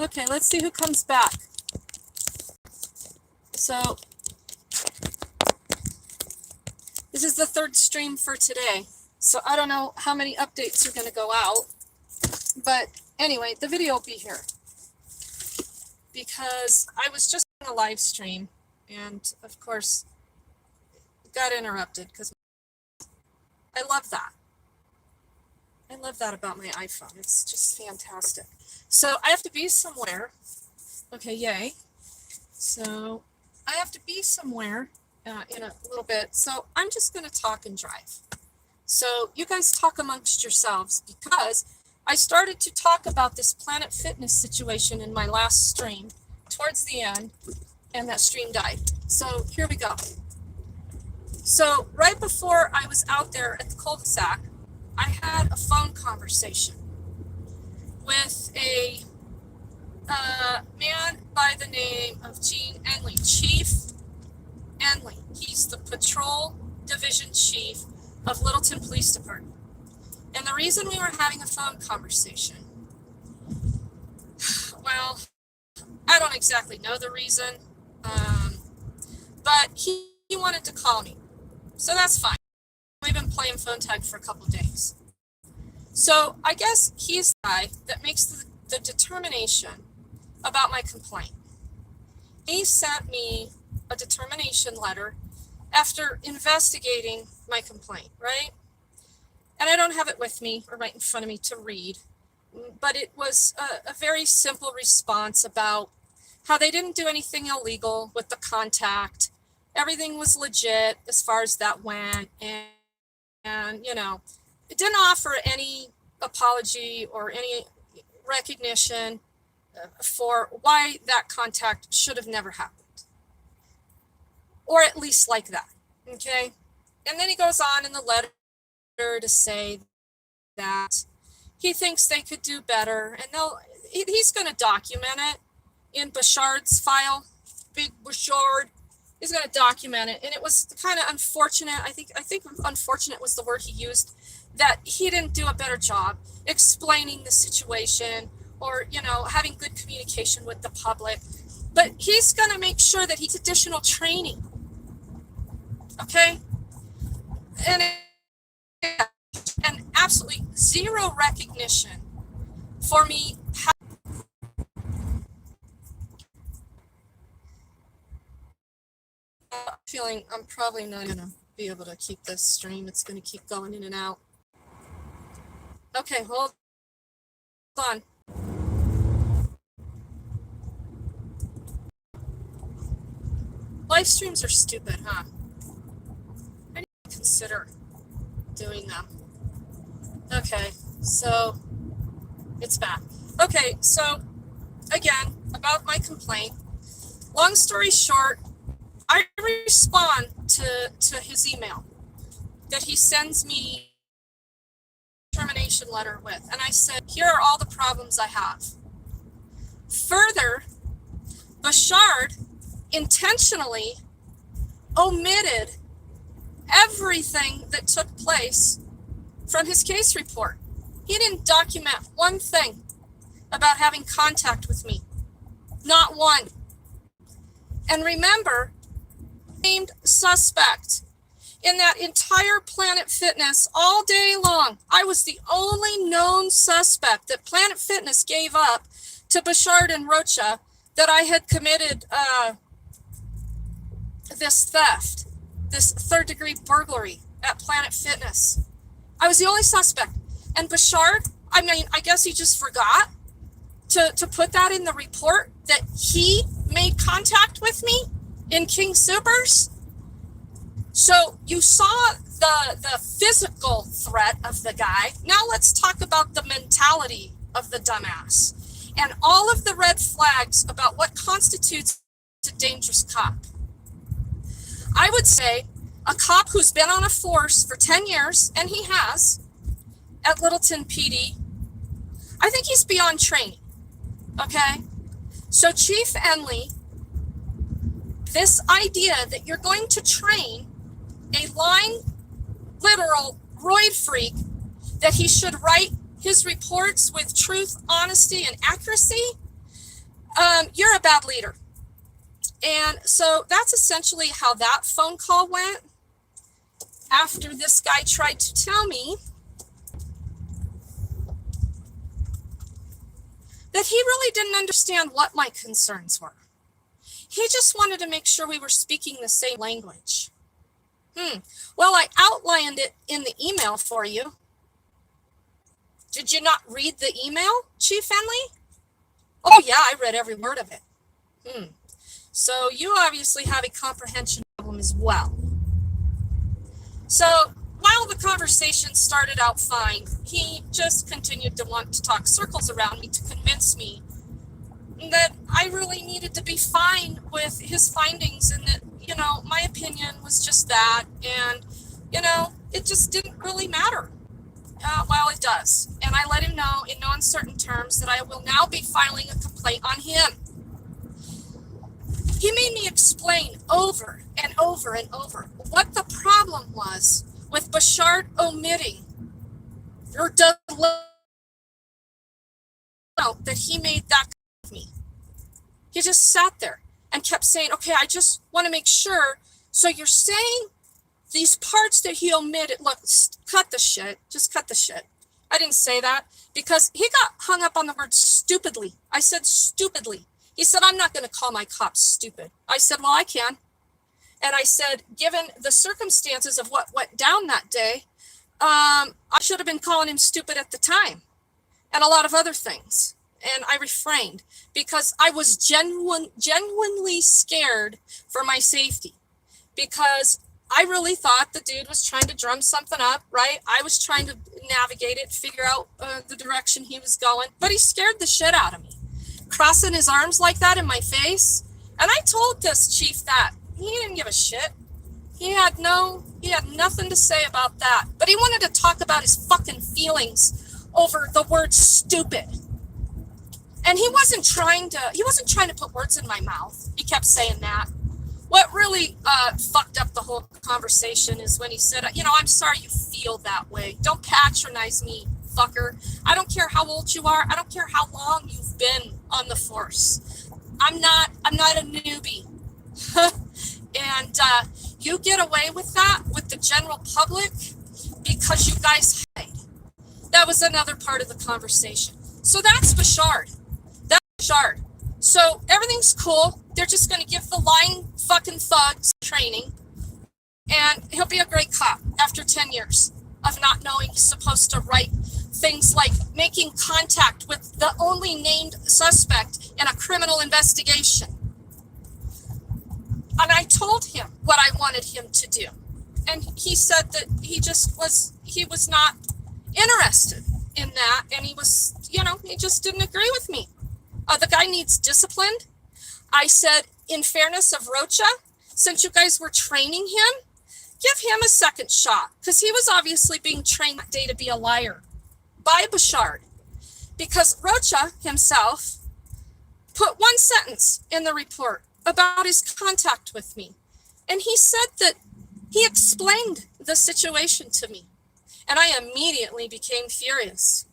Okay, let's see who comes back. So, this is the third stream for today. So I don't know how many updates are going to go out. But anyway, the video will be here. Because I was just on a live stream. And, of course, got interrupted. Because I love that. I love that about my iPhone. It's just fantastic. So I have to be somewhere. Okay, yay. So I have to be somewhere in a little bit. So I'm just going to talk and drive. So you guys talk amongst yourselves, because I started to talk about this Planet Fitness situation in my last stream towards the end, and that stream died. So here we go. So right before I was out there at the cul-de-sac, I had a phone conversation with a man by the name of Gene Enley, Chief Enley. He's the patrol division chief of Littleton Police Department. And the reason we were having a phone conversation, well, I don't exactly know the reason, but he wanted to call me. So that's fine. We've been playing phone tag for a couple days. So I guess he's the guy that makes the determination about my complaint. He sent me a determination letter after investigating my complaint, right? And I don't have it with me or right in front of me to read, but it was a very simple response about how they didn't do anything illegal with the contact. Everything was legit as far as that went. And you know, it didn't offer any apology or any recognition for why that contact should have never happened. Or at least like that, okay? And then he goes on in the letter to say that he thinks they could do better, and he's going to document it in Bouchard's file. Big Bouchard is going to document it. And it was kind of unfortunate. I think unfortunate was the word he used, that he didn't do a better job explaining the situation or, you know, having good communication with the public. But he's going to make sure that he's additional training. Okay? And absolutely zero recognition for me. Feeling I'm probably not going to be able to keep this stream. It's going to keep going in and out. Okay, hold on. Live streams are stupid, huh? I need to consider doing them. Okay, so it's back. Okay, so again, about my complaint. Long story short, I respond to his email that he sends me a termination letter with. And I said, here are all the problems I have. Further, Bouchard intentionally omitted everything that took place from his case report. He didn't document one thing about having contact with me. Not one. And remember, named suspect in that entire Planet Fitness all day long. I was the only known suspect that Planet Fitness gave up to Bouchard and Rocha that I had committed this theft, this third-degree burglary at Planet Fitness. I was the only suspect. And Bouchard, I mean, I guess he just forgot to put that in the report that he made contact with me in King Soopers. So you saw the physical threat of the guy. Now let's talk about the mentality of the dumbass and all of the red flags about what constitutes a dangerous cop. I would say a cop who's been on a force for 10 years, and he has, at Littleton PD, I think he's beyond training, okay? So Chief Enley, this idea that you're going to train a lying, literal roid freak, that he should write his reports with truth, honesty, and accuracy, you're a bad leader. And so that's essentially how that phone call went after this guy tried to tell me that he really didn't understand what my concerns were. He just wanted to make sure we were speaking the same language. Well, I outlined it in the email for you. Did you not read the email, Chief Henley? Oh, yeah, I read every word of it. So you obviously have a comprehension problem as well. So while the conversation started out fine, he just continued to want to talk circles around me to convince me that I really needed to be fine with his findings and that, my opinion was just that. And, it just didn't really matter. Well, it does. And I let him know in no uncertain terms that I will now be filing a complaint on him. He made me explain over and over and over what the problem was with Bashard omitting or delaying that he made that of me. He just sat there and kept saying, okay, I just want to make sure. So you're saying these parts that he omitted, look, cut the shit. Just cut the shit. I didn't say that because he got hung up on the word stupidly. I said stupidly. He said, I'm not going to call my cops stupid. I said, well, I can. And I said, given the circumstances of what went down that day, I should have been calling him stupid at the time and a lot of other things. And I refrained because I was genuinely scared for my safety because I really thought the dude was trying to drum something up, right? I was trying to navigate it, figure out the direction he was going, but he scared the shit out of me, crossing his arms like that in my face. And I told this chief that. He didn't give a shit. He had nothing to say about that. But he wanted to talk about his fucking feelings over the word stupid. And he wasn't trying to put words in my mouth. He kept saying that. What really fucked up the whole conversation is when he said, I'm sorry you feel that way. Don't patronize me, fucker. I don't care how old you are. I don't care how long you've been on the force. I'm not a newbie. And you get away with that with the general public because you guys hide. That was another part of the conversation. So that's Bashard. That's Bashard. So everything's cool. They're just going to give the lying fucking thugs training. And he'll be a great cop after 10 years of not knowing he's supposed to write things like making contact with the only named suspect in a criminal investigation. And I told him what I wanted him to do. And he said that he was not interested in that. And he was, he just didn't agree with me. The guy needs disciplined. I said, in fairness of Rocha, since you guys were training him, give him a second shot. Because he was obviously being trained that day to be a liar by Bashard. Because Rocha himself put one sentence in the report about his contact with me. And he said that he explained the situation to me. And I immediately became furious.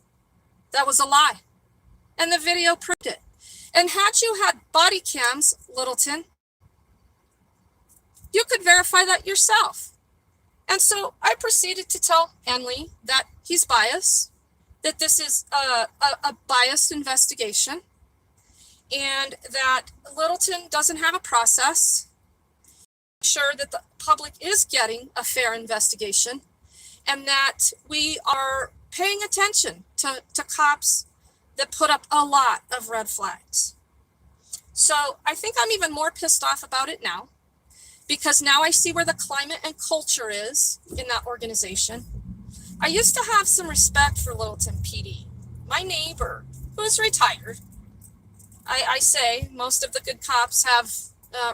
That was a lie. And the video proved it. And had you had body cams, Littleton, you could verify that yourself. And so I proceeded to tell Henley that he's biased, that this is a biased investigation, and that Littleton doesn't have a process, sure that the public is getting a fair investigation, and that we are paying attention to cops that put up a lot of red flags. So I think I'm even more pissed off about it now, because now I see where the climate and culture is in that organization. I used to have some respect for Littleton PD. My neighbor, who is retired, I say most of the good cops have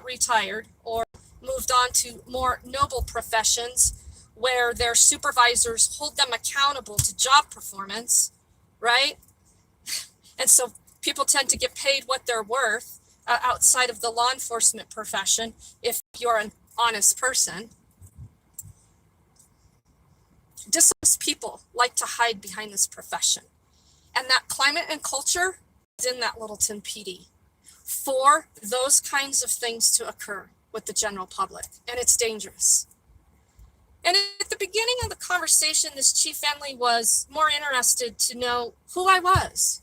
retired or moved on to more noble professions where their supervisors hold them accountable to job performance, right? And so people tend to get paid what they're worth outside of the law enforcement profession if you're an honest person. Dishonest people like to hide behind this profession. And that climate and culture is in that Littleton PD. for those kinds of things to occur with the general public, and it's dangerous. And at the beginning of the conversation, this chief Henley was more interested to know who I was.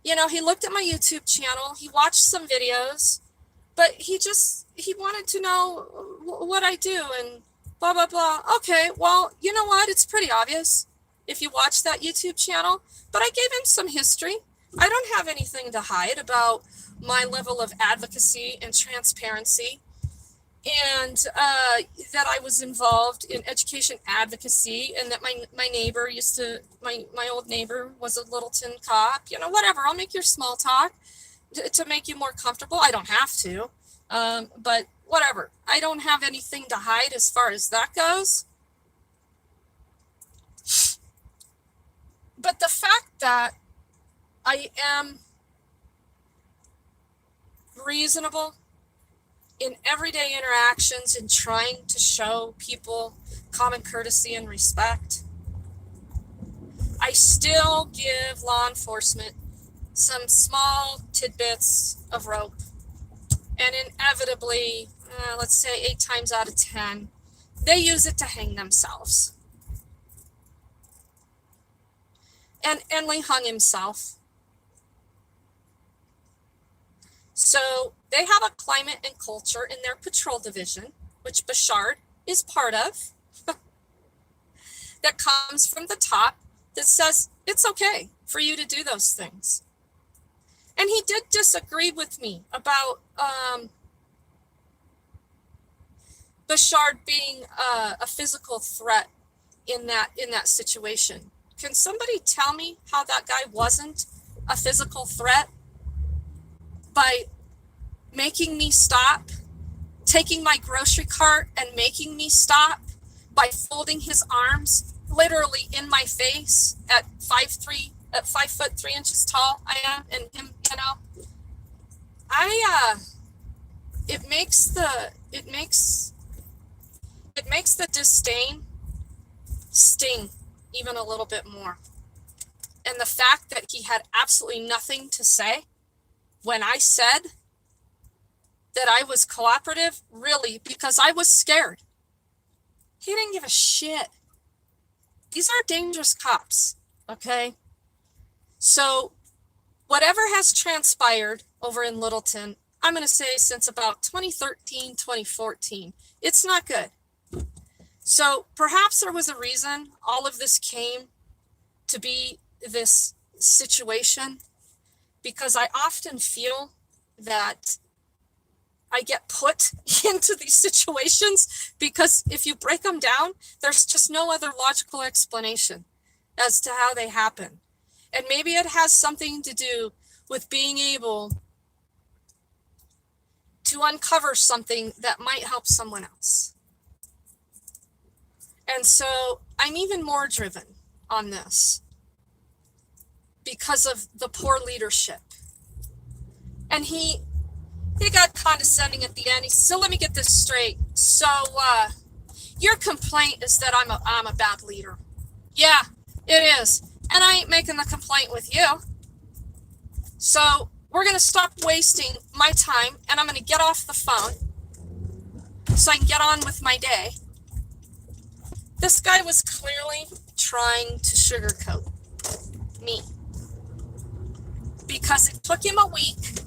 You know, he looked at my YouTube channel, he watched some videos, but he wanted to know what I do and blah, blah, blah. Okay, well, you know what? It's pretty obvious if you watch that YouTube channel, but I gave him some history. I don't have anything to hide about my level of advocacy and transparency, and that I was involved in education advocacy, and that my neighbor my old neighbor was a Littleton cop, you know, whatever. I'll make your small talk to make you more comfortable. I don't have to, but whatever. I don't have anything to hide as far as that goes. But the fact that I am reasonable in everyday interactions and trying to show people common courtesy and respect, I still give law enforcement some small tidbits of rope. And inevitably, let's say 8 times out of 10, they use it to hang themselves. And Henley hung himself. So they have a climate and culture in their patrol division, which Bashard is part of, that comes from the top, that says it's okay for you to do those things. And he did disagree with me about Bashard being a physical threat in that situation. Can somebody tell me how that guy wasn't a physical threat by making me stop, taking my grocery cart and making me stop, by folding his arms literally in my face at 5 foot 3 inches tall I am, and him, you know, it makes the disdain sting even a little bit more. And the fact that he had absolutely nothing to say when I said that I was cooperative, really, because I was scared. He didn't give a shit. These are dangerous cops, okay? So whatever has transpired over in Littleton, I'm going to say since about 2013, 2014, it's not good. So perhaps there was a reason all of this came to be this situation, because I often feel that I get put into these situations because if you break them down, there's just no other logical explanation as to how they happen. And maybe it has something to do with being able to uncover something that might help someone else. And so I'm even more driven on this because of the poor leadership. And he got condescending at the end. He said, so let me get this straight. So your complaint is that I'm a bad leader. Yeah, it is. And I ain't making the complaint with you. So we're going to stop wasting my time, and I'm going to get off the phone so I can get on with my day. This guy was clearly trying to sugarcoat me, because it took him a week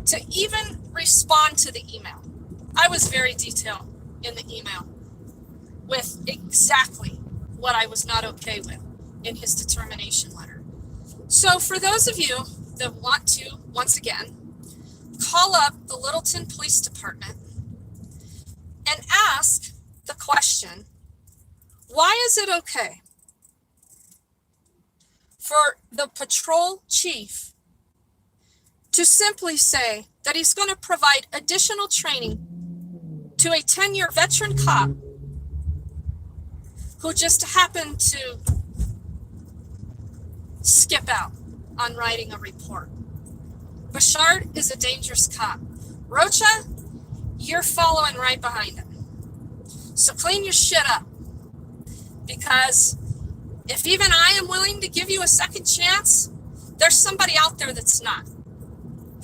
to even respond to the email. I was very detailed in the email with exactly what I was not okay with in his determination letter. So for those of you that want to, once again, call up the Littleton Police Department and ask the question, why is it okay for the patrol chief to simply say that he's going to provide additional training to a 10-year veteran cop who just happened to skip out on writing a report? Bashard is a dangerous cop. Rocha, you're following right behind him. So clean your shit up. Because if even I am willing to give you a second chance, there's somebody out there that's not.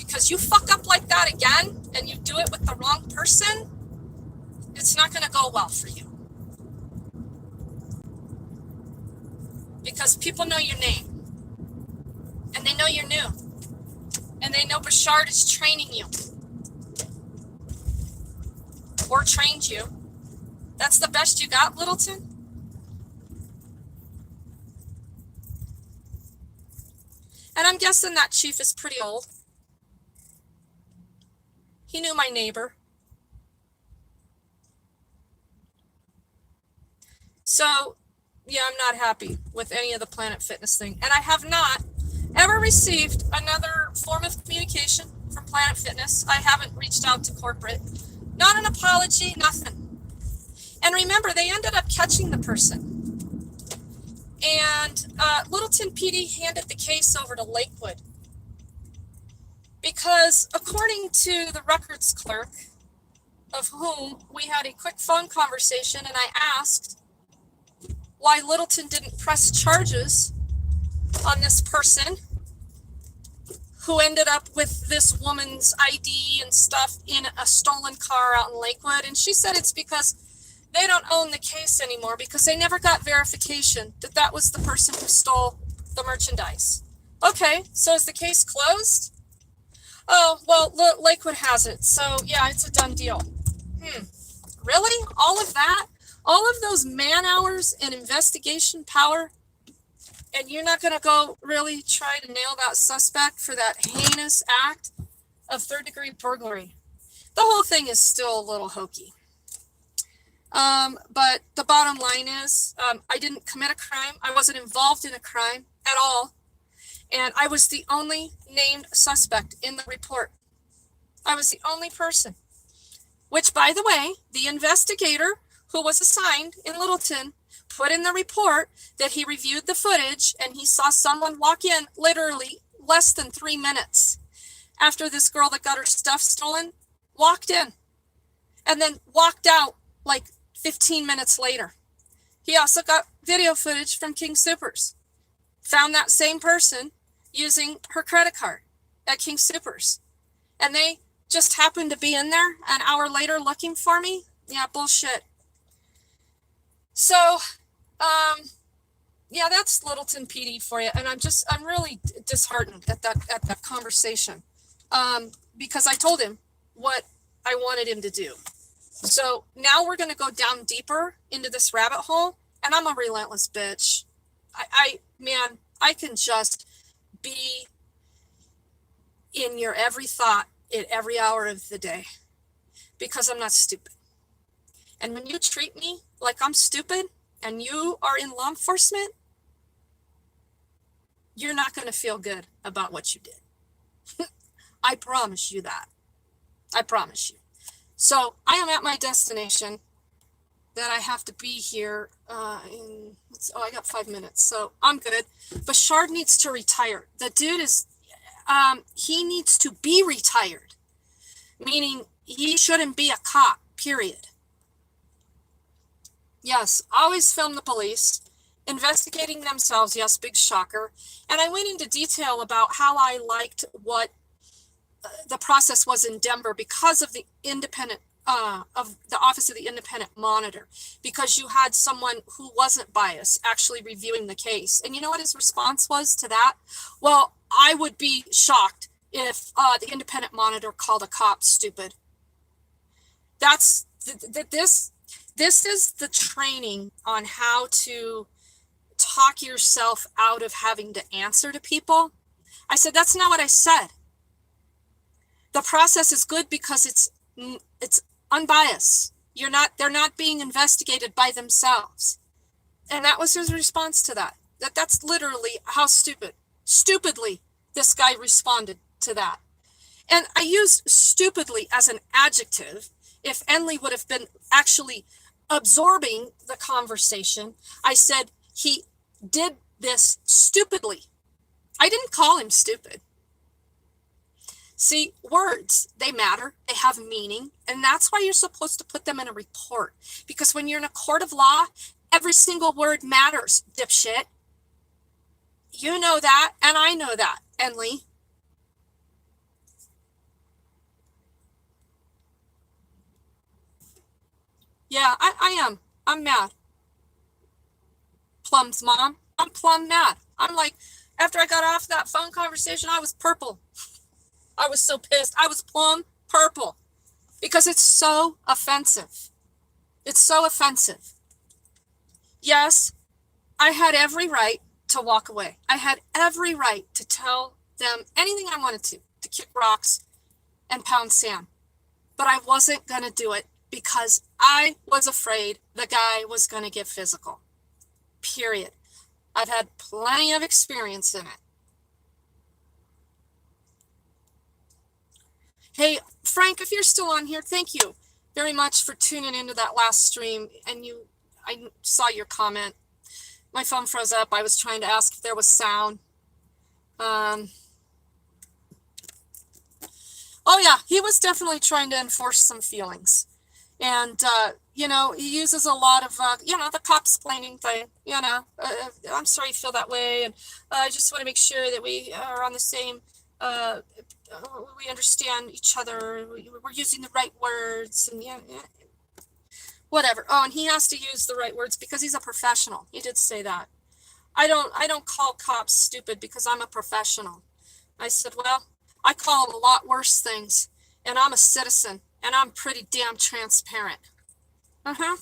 because you fuck up like that again and you do it with the wrong person, it's not going to go well for you. Because people know your name. And they know you're new. And they know Bashard is training you. Or trained you. That's the best you got, Littleton? And I'm guessing that chief is pretty old. He knew my neighbor. So, yeah, I'm not happy with any of the Planet Fitness thing. And I have not ever received another form of communication from Planet Fitness. I haven't reached out to corporate. Not an apology, nothing. And remember, they ended up catching the person. And Littleton PD handed the case over to Lakewood. Because according to the records clerk, of whom we had a quick phone conversation, and I asked why Littleton didn't press charges on this person who ended up with this woman's ID and stuff in a stolen car out in Lakewood. And she said it's because they don't own the case anymore because they never got verification that that was the person who stole the merchandise. Okay, so is the case closed? Oh, well, Lakewood has it. So, yeah, it's a done deal. Really? All of that? All of those man hours and investigation power? And you're not going to go really try to nail that suspect for that heinous act of third-degree burglary? The whole thing is still a little hokey. But the bottom line is, I didn't commit a crime. I wasn't involved in a crime at all. And I was the only named suspect in the report. I was the only person. Which, by the way, the investigator who was assigned in Littleton put in the report that he reviewed the footage and he saw someone walk in literally less than 3 minutes after this girl that got her stuff stolen walked in and then walked out like 15 minutes later. He also got video footage from King Soopers. Found that same person using her credit card at King Soopers. And they just happened to be in there an hour later looking for me. Yeah, bullshit. So, yeah, that's Littleton PD for you. And I'm really disheartened at that conversation. Because I told him what I wanted him to do. So now we're going to go down deeper into this rabbit hole. And I'm a relentless bitch. Man, I can just be in your every thought at every hour of the day because I'm not stupid. And when you treat me like I'm stupid and you are in law enforcement, you're not going to feel good about what you did. I promise you that. I promise you. So I am at my destination that I have to be here I got 5 minutes, so I'm good. Bashard needs to retire. The dude is, he needs to be retired, meaning he shouldn't be a cop, period. Yes, always film the police, investigating themselves, yes, big shocker. And I went into detail about how I liked what the process was in Denver because of the independent of the Office of the Independent Monitor, because you had someone who wasn't biased actually reviewing the case. And you know what his response was to that? Well, I would be shocked if the Independent Monitor called a cop stupid. That's this is the training on how to talk yourself out of having to answer to people. I said, that's not what I said. The process is good because it's unbiased. They're not being investigated by themselves. And that was his response to that. That's literally how stupidly this guy responded to that. And I used stupidly as an adjective. If Enley would have been actually absorbing the conversation, I said he did this stupidly. I didn't call him stupid. See, words, they matter, they have meaning, and that's why you're supposed to put them in a report. Because when you're in a court of law, every single word matters, dipshit. You know that, and I know that, Enley. Yeah, I am. I'm mad. Plum's mom. I'm plumb mad. I'm like, after I got off that phone conversation, I was purple. I was so pissed. I was plumb purple because it's so offensive. It's so offensive. Yes, I had every right to walk away. I had every right to tell them anything I wanted to kick rocks and pound sand. But I wasn't going to do it because I was afraid the guy was going to get physical. Period. I've had plenty of experience in it. Hey, Frank, if you're still on here, thank you very much for tuning into that last stream. And I saw your comment. My phone froze up. I was trying to ask if there was sound. Oh yeah, he was definitely trying to enforce some feelings. And, he uses a lot of, the cop-splaining thing, I'm sorry you feel that way. And I just want to make sure that we are on the same, we understand each other. We're using the right words and whatever. Oh, and he has to use the right words because he's a professional. He did say that. I don't call cops stupid because I'm a professional. I said, well, I call them a lot worse things, and I'm a citizen, and I'm pretty damn transparent. Uh-huh.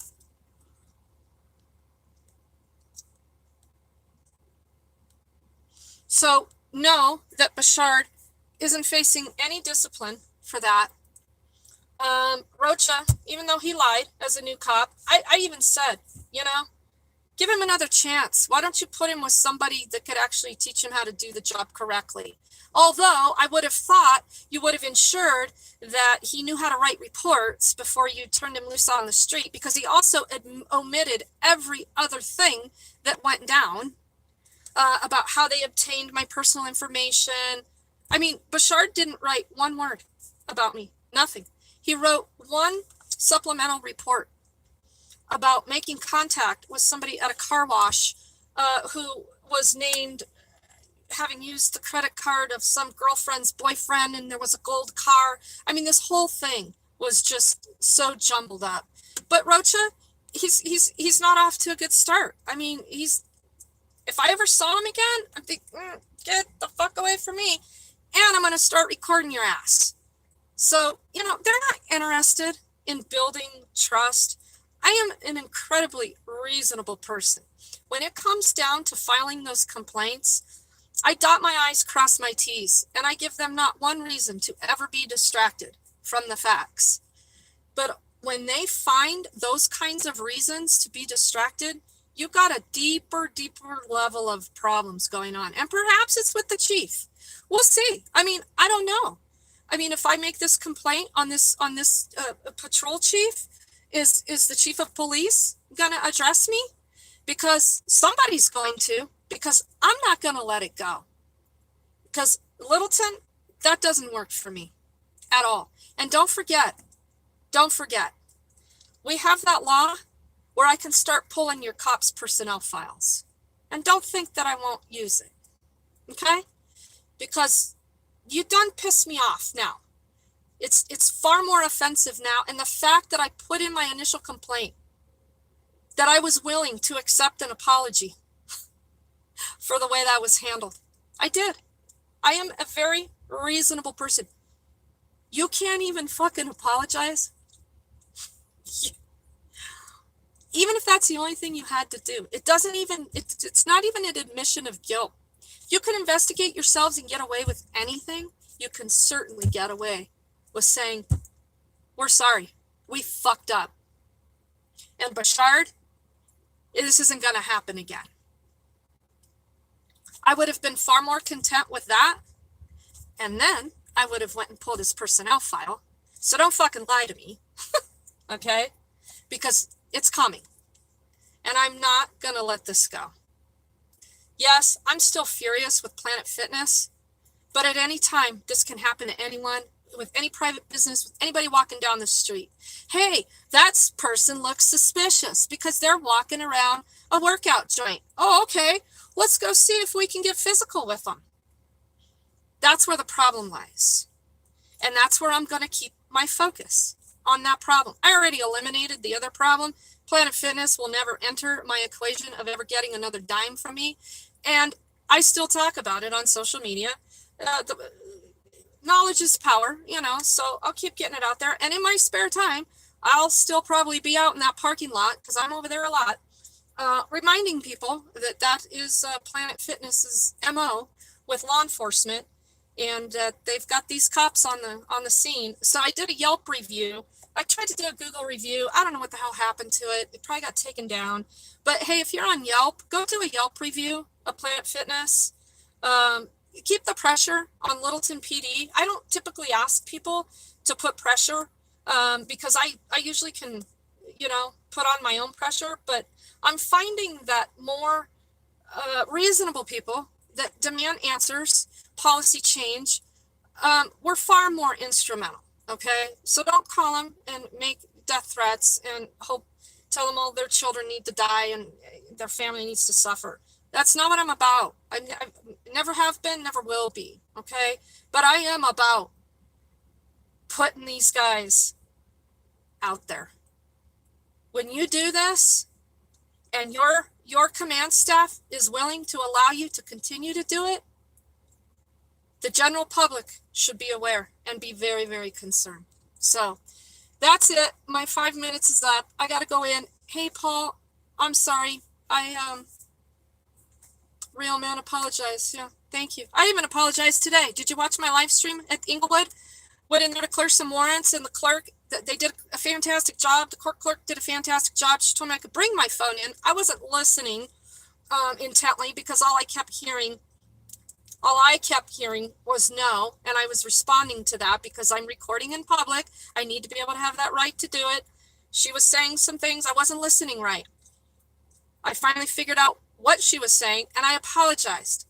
So know that Bashard isn't facing any discipline for that. Rocha, even though he lied as a new cop, I even said, give him another chance. Why don't you put him with somebody that could actually teach him how to do the job correctly? Although I would have thought you would have ensured that he knew how to write reports before you turned him loose on the street, because he also omitted every other thing that went down about how they obtained my personal information. I mean, Bashard didn't write one word about me, nothing. He wrote one supplemental report about making contact with somebody at a car wash who was named having used the credit card of some girlfriend's boyfriend, and there was a gold car. I mean, this whole thing was just so jumbled up. But Rocha, he's not off to a good start. I mean, if I ever saw him again, I'd think, get the fuck away from me, and I'm going to start recording your ass. So, they're not interested in building trust. I am an incredibly reasonable person. When it comes down to filing those complaints, I dot my I's, cross my T's, and I give them not one reason to ever be distracted from the facts. But when they find those kinds of reasons to be distracted, you got a deeper level of problems going on. And perhaps it's with the chief. We'll see. I mean, I don't know. I mean, if I make this complaint on this patrol chief, is the chief of police going to address me? Because somebody's going to, because I'm not going to let it go. Because Littleton, that doesn't work for me at all. And don't forget, we have that law where I can start pulling your cops' personnel files. And don't think that I won't use it. Okay? Because you done piss me off now. It's far more offensive now. And the fact that I put in my initial complaint that I was willing to accept an apology for the way that was handled. I did. I am a very reasonable person. You can't even fucking apologize. Even if that's the only thing you had to do. It's not even an admission of guilt. You can investigate yourselves and get away with anything. You can certainly get away with saying, we're sorry, we fucked up. And Bashard, this isn't going to happen again. I would have been far more content with that. And then I would have went and pulled his personnel file. So don't fucking lie to me. Okay? Because it's coming. And I'm not going to let this go. Yes, I'm still furious with Planet Fitness, but at any time, this can happen to anyone, with any private business, with anybody walking down the street. Hey, that person looks suspicious because they're walking around a workout joint. Oh, okay. Let's go see if we can get physical with them. That's where the problem lies. And that's where I'm going to keep my focus. on that problem. I already eliminated the other problem. Planet Fitness will never enter my equation of ever getting another dime from me. And I still talk about it on social media. The knowledge is power, so I'll keep getting it out there. And in my spare time, I'll still probably be out in that parking lot because I'm over there a lot, reminding people that that is Planet Fitness's MO with law enforcement, and they've got these cops on the scene. So I did a Yelp review. I tried to do a Google review. I don't know what the hell happened to it. It probably got taken down. But hey, if you're on Yelp, go do a Yelp review of Planet Fitness. Keep the pressure on Littleton PD. I don't typically ask people to put pressure because I usually can, put on my own pressure. But I'm finding that more reasonable people that demand answers, policy change, were far more instrumental. Okay, so don't call them and make death threats and tell them all their children need to die and their family needs to suffer. That's not what I'm about. I never have been, never will be. Okay, but I am about putting these guys out there. When you do this, and your command staff is willing to allow you to continue to do it, the general public should be aware and be very, very concerned. So that's it. My 5 minutes is up. I got to go in. Hey, Paul, I'm sorry. Real man, apologize. Yeah, thank you. I even apologized today. Did you watch my live stream at Inglewood? Went in there to clear some warrants, and the clerk, they did a fantastic job. The court clerk did a fantastic job. She told me I could bring my phone in. I wasn't listening intently because all I kept hearing was no, and I was responding to that because I'm recording in public. I need to be able to have that right to do it. She was saying some things I wasn't listening right. I finally figured out what she was saying, and I apologized.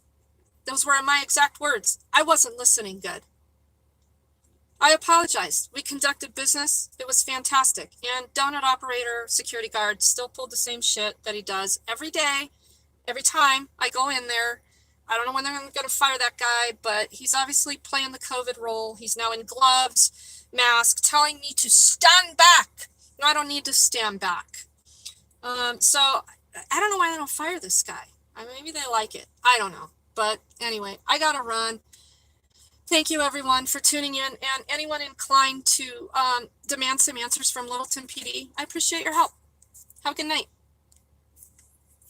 Those were my exact words. I wasn't listening good. I apologized. We conducted business. It was fantastic. And donut operator, security guard still pulled the same shit that he does every day, every time I go in there. I don't know when they're going to fire that guy, but he's obviously playing the COVID role. He's now in gloves, mask, telling me to stand back. No, I don't need to stand back. So I don't know why they don't fire this guy. Maybe they like it. I don't know. But anyway, I got to run. Thank you, everyone, for tuning in. And anyone inclined to demand some answers from Littleton PD, I appreciate your help. Have a good night.